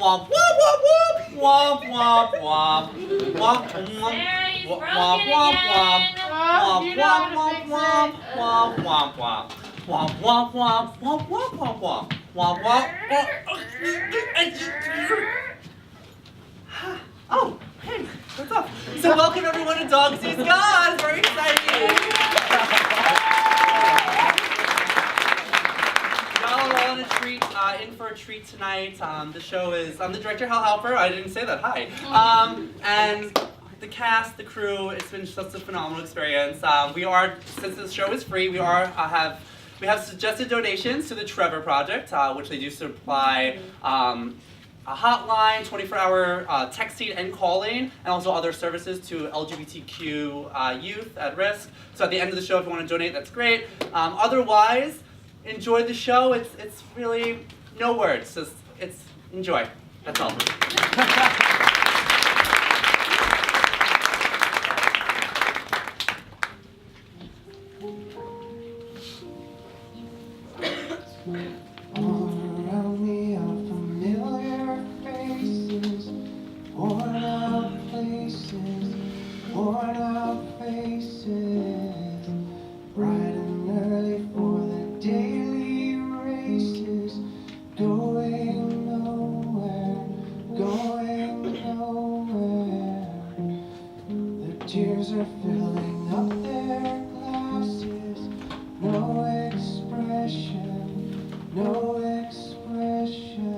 Womp, womp, womp, womp, womp, womp, womp, womp, There, he's womp, broken womp, womp, again. womp, womp, womp, womp, womp, womp. Womp, womp, womp, womp, womp, womp, womp. Womp, womp. Oh, hey, what's up? So welcome everyone to Dog Sees God. It's very exciting. Y'all are all in for a treat tonight. The show is, I'm the director, Hal Halper. I didn't say that, hi. And the cast, the crew, it's been such a phenomenal experience. Since this show is free, we have suggested donations to the Trevor Project, which they do supply a hotline, 24-hour texting and calling, and also other services to LGBTQ youth at risk. So at the end of the show, if you want to donate, that's great. Otherwise, enjoy the show. It's really no words. Just enjoy. That's all. Tears are filling up their glasses. No expression, no expression.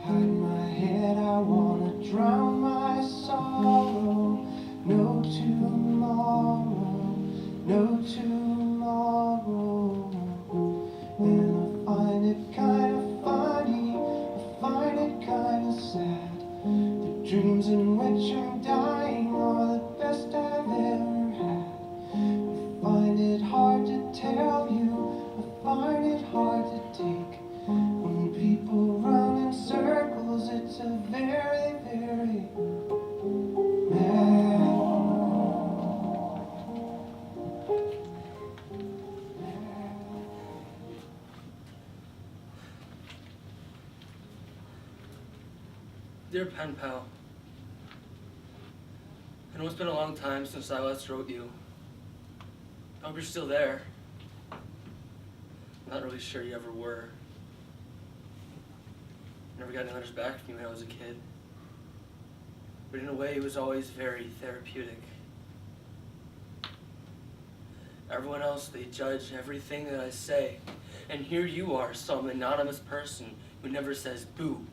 Hide my head, I wanna drown my sorrow. No tomorrow, no tomorrow. And I find it kinda funny, I find it kinda sad. The dreams in which I'm dying are the best I've ever had. I find it hard to tell you, I find it hard to take. When people run in circles, it's a very, very mad world. Dear pen pal, I know it's been a long time since I last wrote you. I hope you're still there. Not really sure you ever were. Never got any letters back from you when I was a kid. But in a way, it was always very therapeutic. Everyone else, they judge everything that I say. And here you are, some anonymous person who never says boo.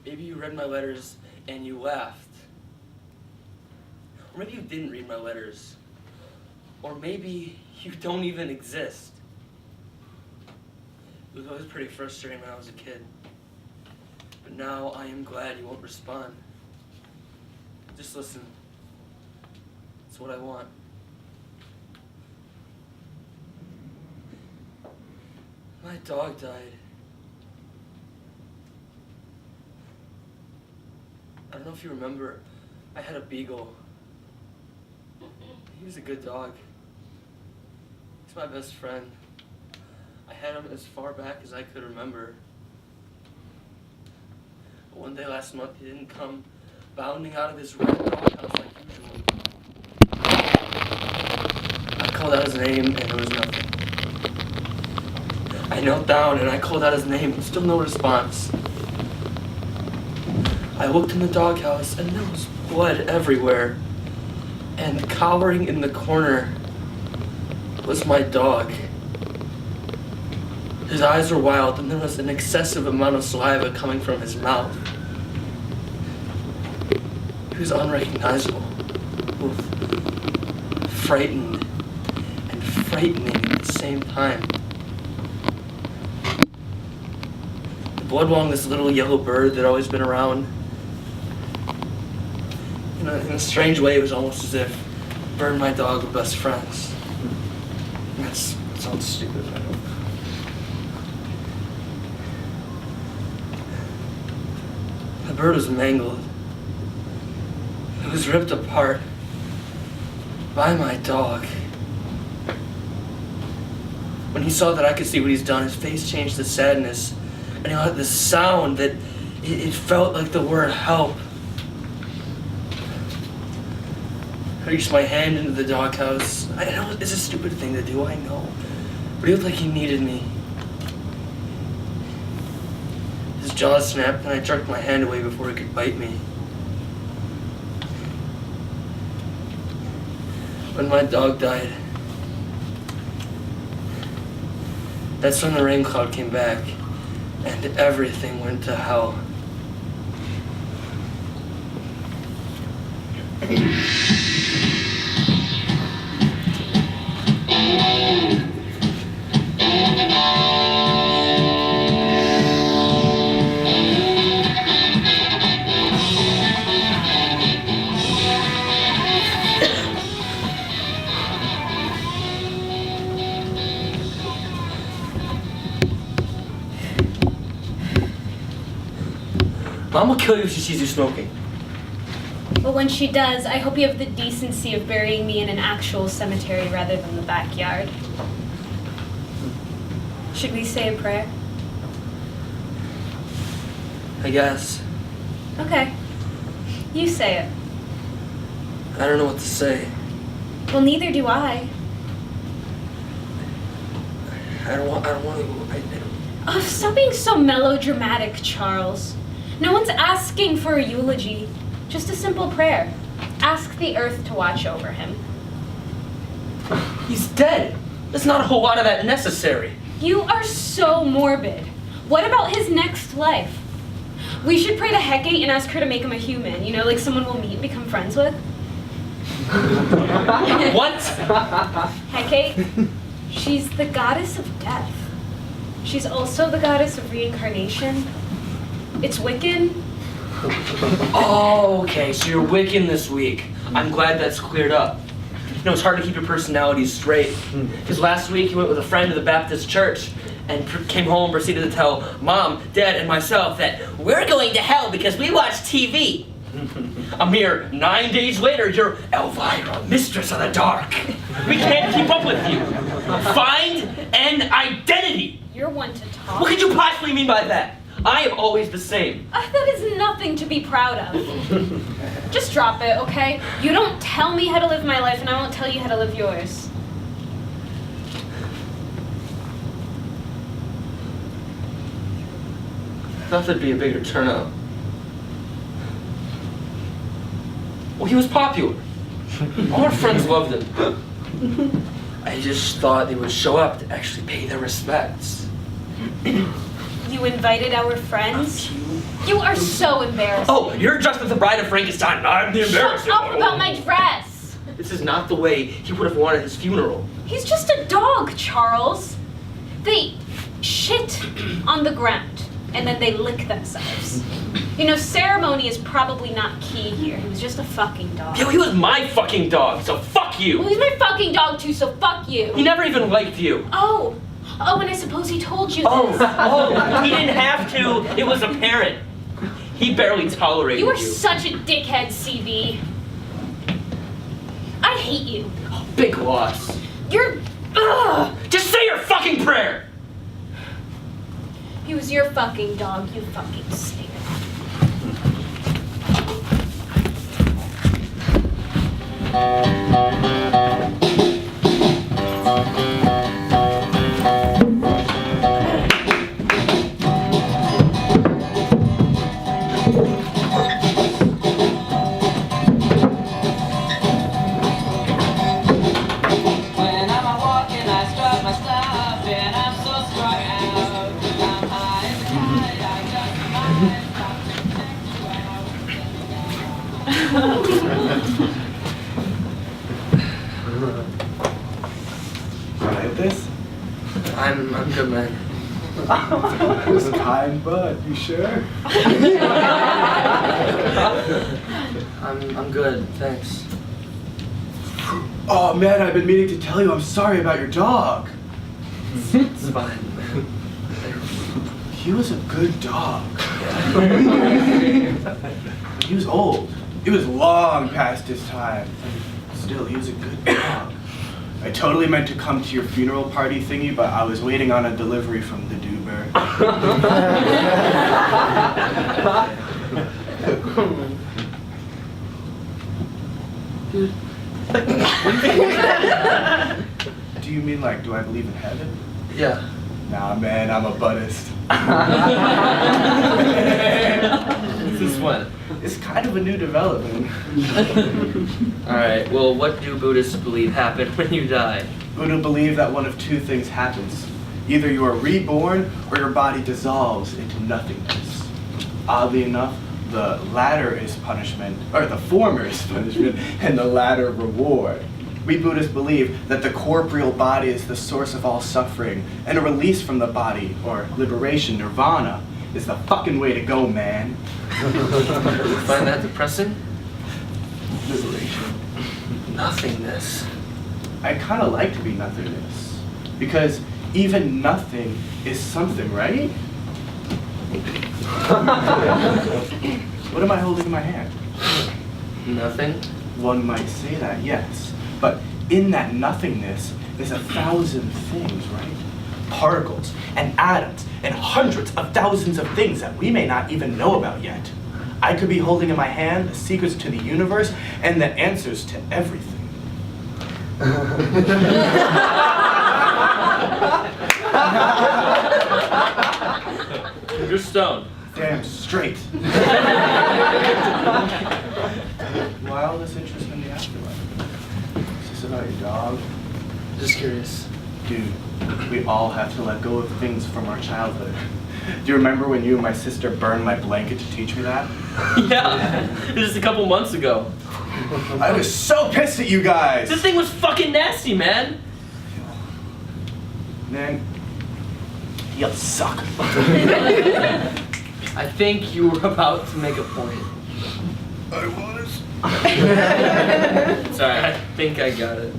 Maybe you read my letters and you laughed. Or maybe you didn't read my letters. Or maybe you don't even exist. It was always pretty frustrating when I was a kid. But now I am glad you won't respond. Just listen. It's what I want. My dog died. I don't know if you remember, I had a beagle. He was a good dog. He's my best friend. I had him as far back as I could remember. But one day last month, he didn't come bounding out of his red doghouse like usual. I called out his name and there was nothing. I knelt down and I called out his name, still no response. I looked in the doghouse and there was blood everywhere. And cowering in the corner was my dog. His eyes were wild and there was an excessive amount of saliva coming from his mouth. He was unrecognizable, both frightened and frightening at the same time. The blood along this little yellow bird that had always been around. In a strange way, it was almost as if Bird and my dog were best friends. That sounds stupid, I know. The bird was mangled. It was ripped apart by my dog. When he saw that I could see what he's done, his face changed to sadness, and he let this sound that it felt like the word help. I reached my hand into the doghouse. I know it's a stupid thing to do, I know. But he looked like he needed me. His jaw snapped and I jerked my hand away before he could bite me. When my dog died, that's when the rain cloud came back and everything went to hell. Mom will kill you if she sees you smoking. But when she does, I hope you have the decency of burying me in an actual cemetery rather than the backyard. Should we say a prayer? I guess. Okay. You say it. I don't know what to say. Well, neither do I. I don't want to. Oh, stop being so melodramatic, Charles. No one's asking for a eulogy. Just a simple prayer. Ask the earth to watch over him. He's dead. There's not a whole lot of that necessary. You are so morbid. What about his next life? We should pray to Hecate and ask her to make him a human. You know, like someone we'll meet and become friends with. What? Hecate? She's the goddess of death. She's also the goddess of reincarnation. It's Wiccan. Oh, okay, so you're Wiccan this week. I'm glad that's cleared up. You know, it's hard to keep your personality straight. Because last week you went with a friend to the Baptist church and came home and proceeded to tell Mom, Dad, and myself that we're going to hell because we watch TV. A mere 9 days later, you're Elvira, Mistress of the Dark. We can't keep up with you. Find an identity. You're one to talk. What could you possibly mean by that? I am always the same. That is nothing to be proud of. Just drop it, okay? You don't tell me how to live my life, and I won't tell you how to live yours. I thought there'd be a bigger turnout. Well, he was popular. All our friends loved him. I just thought they would show up to actually pay their respects. You invited our friends? You are so embarrassing. Oh, you're dressed as the Bride of Frankenstein, and I'm the embarrassing Shut up one. about my dress! This is not the way he would have wanted his funeral. He's just a dog, Charles. They shit on the ground, and then they lick themselves. You know, ceremony is probably not key here. He was just a fucking dog. Yo, he was my fucking dog, so fuck you. Well, he's my fucking dog too, so fuck you. He never even liked you. Oh, and I suppose he told you this. Oh, he didn't have to. It was apparent. He barely tolerated you. You are such a dickhead, CB. I hate you. Big loss. You're... Ugh! Just say your fucking prayer. He was your fucking dog, you fucking snake. This? I'm good, man. This kind bud, you sure? I'm good, thanks. Oh man, I've been meaning to tell you I'm sorry about your dog. It's fine, man. He was a good dog. He was old. He was long past his time. Still, he was a good dog. I totally meant to come to your funeral party thingy, but I was waiting on a delivery from the Duber. Do you mean like, do I believe in heaven? Yeah. Nah, man, I'm a Buddhist. Since when? It's kind of a new development. Alright, well, what do Buddhists believe happen when you die? Buddha believed that one of two things happens. Either you are reborn or your body dissolves into nothingness. Oddly enough, the latter is punishment, or the former is punishment, and the latter reward. We Buddhists believe that the corporeal body is the source of all suffering, and a release from the body, or liberation, nirvana, is the fucking way to go, man. You find that depressing? Liberation. Nothingness. I kind of like to be nothingness, because even nothing is something, right? What am I holding in my hand? Nothing? One might say that, yes. But in that nothingness is 1,000 things, right? Particles and atoms and hundreds of thousands of things that we may not even know about yet. I could be holding in my hand the secrets to the universe and the answers to everything. You're stoned. Damn straight. Why all this interest in the afterlife? Is this about your dog? Just curious. Dude, we all have to let go of things from our childhood. Do you remember when you and my sister burned my blanket to teach me that? Yeah, just a couple months ago. I was so pissed at you guys! This thing was fucking nasty, man. Man, you suck. I think you were about to make a point. I was. Sorry, I think I got it.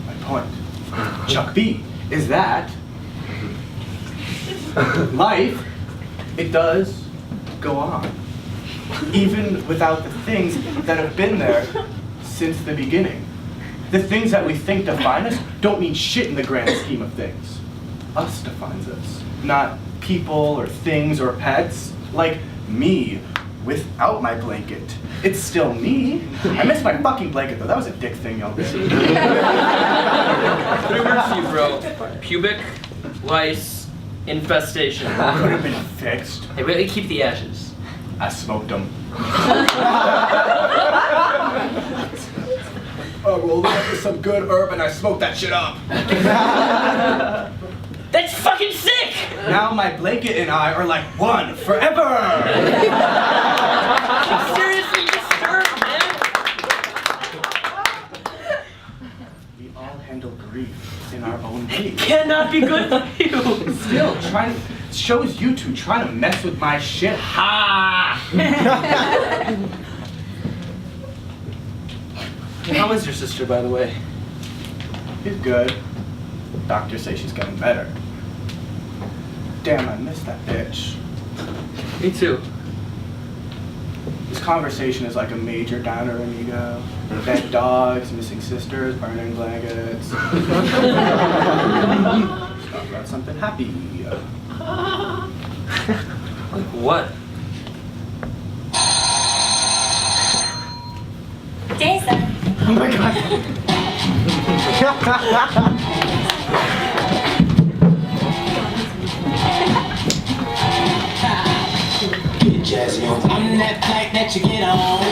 My point, Chuck B, is that life, it does go on. Even without the things that have been there since the beginning. The things that we think define us don't mean shit in the grand scheme of things. Us defines us, not people or things or pets. Like me, without my blanket. It's still me. I miss my fucking blanket though. That was a dick thing y'all did. 3 words to you, bro. Pubic, lice, infestation. Could have been fixed. Hey, wait, keep the ashes. I smoked them. I rolled up with some good herb and I smoked that shit up. That's fucking sick! Now my blanket and I are like one forever. Seriously disturbed, man. We all handle grief in our own ways. Cannot be good for you. Still, shows you two trying to mess with my shit. Ha! How is your sister, by the way? She's good. Doctors say she's getting better. Damn, I missed that bitch. Me too. This conversation is like a major downer, amigo. Dead dogs, missing sisters, burning blankets. Let's talk about something happy. Like what? Jason. Oh my god. Jazzy on. I'm that flight that you get on.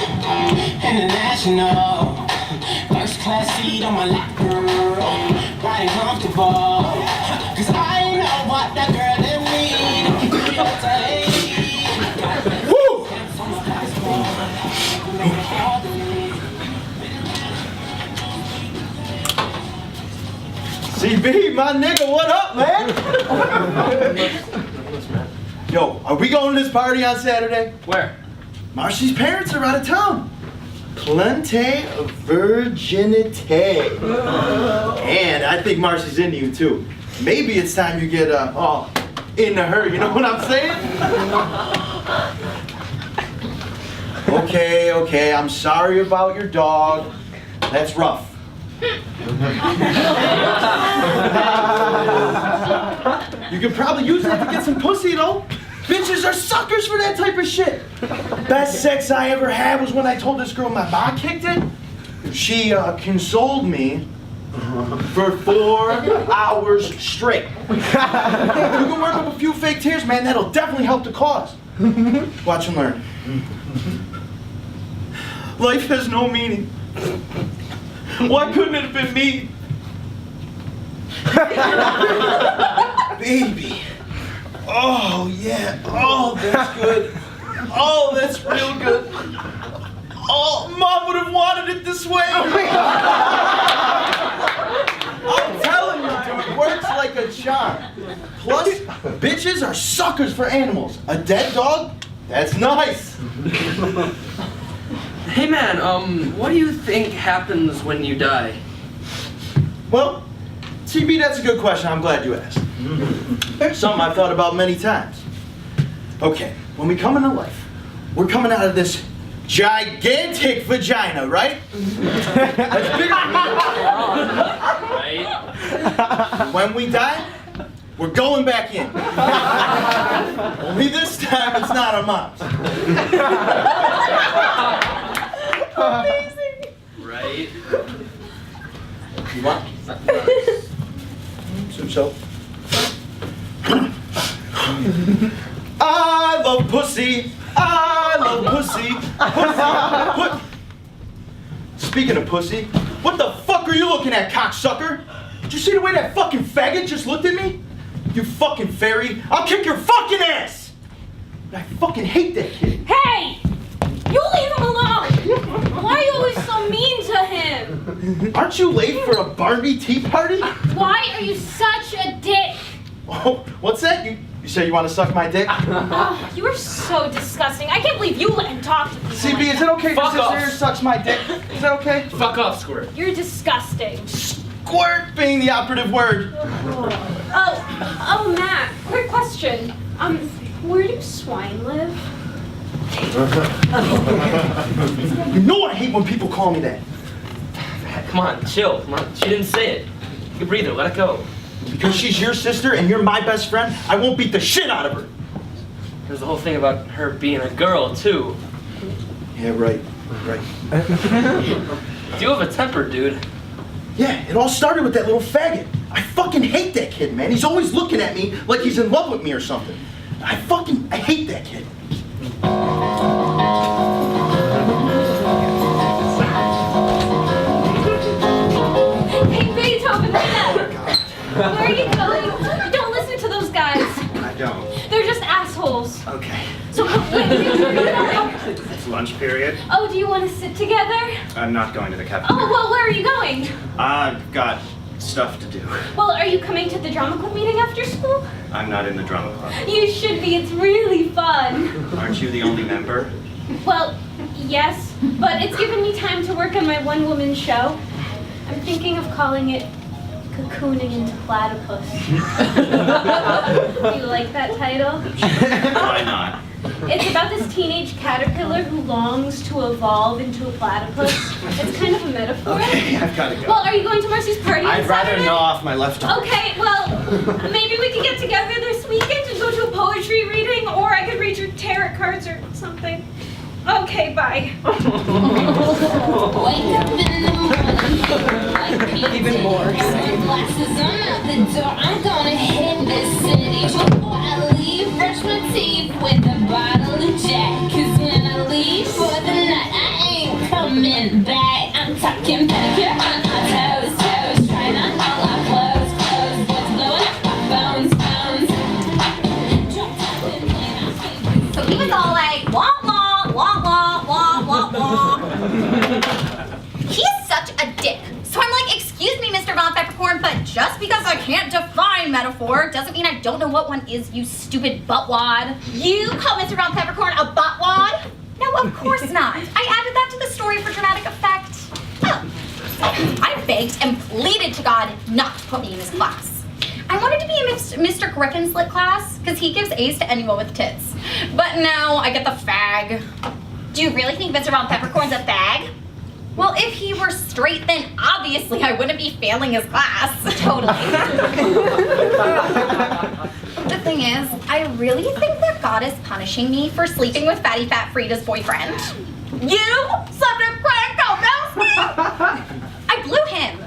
International. First class seat on my lap, girl. Riding comfortable. Cause I know what that girl in me. Woo! CB, my nigga, what up, man? Yo, are we going to this party on Saturday? Where? Marcy's parents are out of town. Plente virginite. And I think Marcy's into you too. Maybe it's time you get all into her, you know what I'm saying? Okay, I'm sorry about your dog. That's rough. You could probably use that to get some pussy, though. Bitches are suckers for that type of shit. Best sex I ever had was when I told this girl my mom kicked it. She consoled me for 4 hours straight. You can work up a few fake tears, man. That'll definitely help the cause. Watch and learn. Life has no meaning. Why couldn't it have been me? Baby. Oh, yeah. Oh, that's good. Oh, that's real good. Oh, Mom would have wanted it this way. I'm telling you, dude, it works like a charm. Plus, bitches are suckers for animals. A dead dog? That's nice. Hey man, what do you think happens when you die? Well, TB, that's a good question. I'm glad you asked. It's something I've thought about many times. Okay, when we come into life, we're coming out of this gigantic vagina, right? That's bigger than me. Right? When we die, we're going back in. Only this time it's not our moms. Amazing. Right? You want? So. I love pussy. I love pussy. Pussy. Speaking of pussy, what the fuck are you looking at, cocksucker? Did you see the way that fucking faggot just looked at me? You fucking fairy, I'll kick your fucking ass! I fucking hate that kid. Hey! You leave him alone! Why are you always so mean to him? Aren't you late for a Barbie tea party? Why are you such a dick? Oh, what's that? You say you want to suck my dick? Oh, you are so disgusting. I can't believe you let him talk to people. CB, like is it okay if Fuck your off. sister sucks my dick? Is that okay? Fuck off, Squirt. You're disgusting. Squirt being the operative word. Oh, Matt, quick question. Where do swine live? You know I hate when people call me that. Come on, chill. Come on. She didn't say it. You breathe her. Let it go. Because she's your sister and you're my best friend, I won't beat the shit out of her. There's the whole thing about her being a girl, too. Yeah, right. You have a temper, dude. Yeah, it all started with that little faggot. I fucking hate that kid, man. He's always looking at me like he's in love with me or something. I hate that kid. Hey, Beethoven, wait up! Where are you going? Don't listen to those guys. I don't. They're just assholes. Okay. So, wait, It's lunch period. oh, do you want to sit together? I'm not going to the Oh, cafeteria. well, where are you going? I've got stuff to do. Well, are you coming to the drama club meeting after school? I'm not in the drama club. You should be. It's really fun. Aren't you the only member? Well, yes, but it's given me time to work on my one-woman show. I'm thinking of calling it Cocooning into Platypus. You like that title? Why not? It's about this teenage caterpillar who longs to evolve into a platypus. It's kind of a metaphor. Okay, I've got to go. Well, are you going to Marcy's party on I'd rather Saturday? gnaw off my left arm. Okay, well, maybe we could get together this weekend and go to a poetry reading, or I could read your tarot cards or something. Okay, bye. Wake up in the morning, even more. Glasses, I'm out the door. I'm gonna hit this city. Before I leave, brush my teeth with a bottle of Jack. 'Cause when I leave for the night, I ain't coming back. I'm talking pedicure on our toes, toes. Trying on all our clothes, clothes. What's blowing up our phones, phones. Drop top and play my favorite. So he was all like, wah wah, wah wah, wah wah wah. He's such a dick. So I'm like, excuse me, Mr. Von Peppercorn, but just because I can't define metaphor doesn't mean I don't know what one is, you stupid buttwad. You call Mr. Von Peppercorn a buttwad? No, of course not. I added that to the story for dramatic effect. Oh. I begged and pleaded to God not to put me in his class. I wanted to be in Mr. Griffin's lit class because he gives A's to anyone with tits. But now I get the fag. Do you really think Mr. Von Peppercorn's a fag? Well, if he were straight, then obviously I wouldn't be failing his class. Totally. The thing is, I really think that God is punishing me for sleeping with Fatty Fat Frida's boyfriend. You slept with Craig Kowalski? I blew him.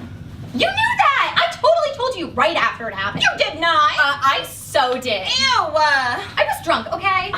You knew that! I totally told you right after it happened. You did not! I so did. Ew! I was drunk, okay?